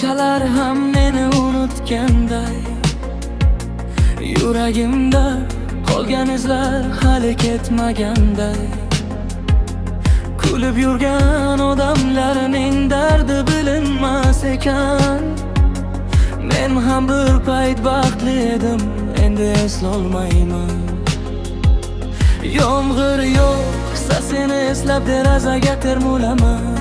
kechalar ham meni unutganday, yuragimda qolgan izlar hali ketmaganday. Kulib yurgan odamlarning dardi bilinmas ekan. Men ham bir payt baxtli edim, endi eslolmayman. Yomg'ir yo'qsa seni eslab derazaga termulaman.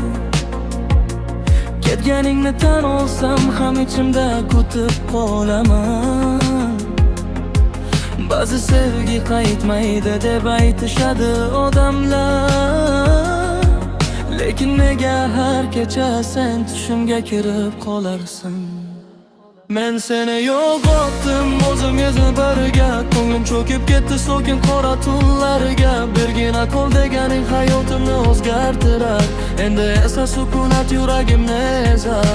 Ketganingni tan olsam ham ichimda kutib qolaman. Ba'zi sevgi qaytmaydi deb aytishadi odamlar, lekin nega har kecha sen tushimga kirib qolarsan? Men seni yo'qotdim o'zimga biriga, ko'nglim cho'kib ketdi so'kin qora tunlarga. Birgina qo'l deganing hayotimni o'zgartirar, endi esa sukunat yuragimni ezar.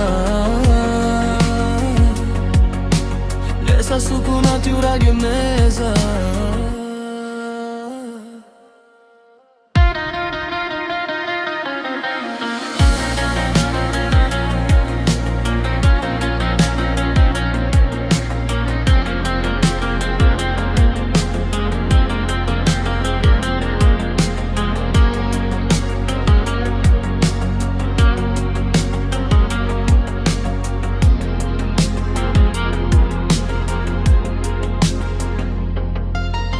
Esa sukunat yuragimni ezar.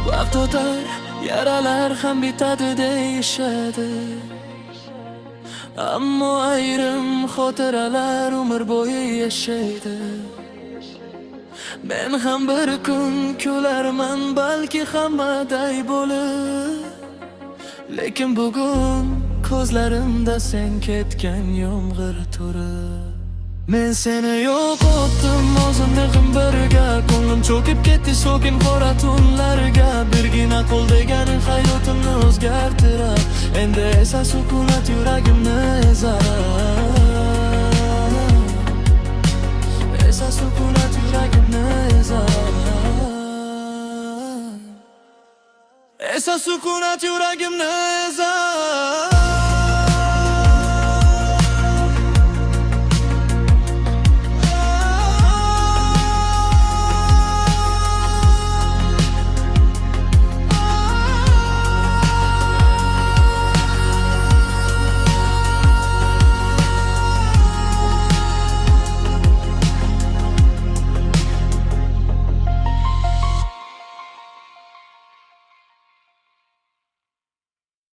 Vaqt o'tar, yaralar ham bitadi deyishadi, ammo ayrim xotiralar umr bo'yi yashaydi. Men ham bir kun kularman balki hammaday bo'lib, lekin bugun ko'zlarimda sen ketgan yomg'ir turib. Men seni yo'qotdim o'zimni biriga, ko'nglim cho'kib ketdi so'kin qora tunlarga. Birgina qo'l deganing hayotimni o'zgartirar, endi esa sukunat yuragimni ezar. Esa sukunat yuragimni ezar. Esa sukunat yuragimni ezar.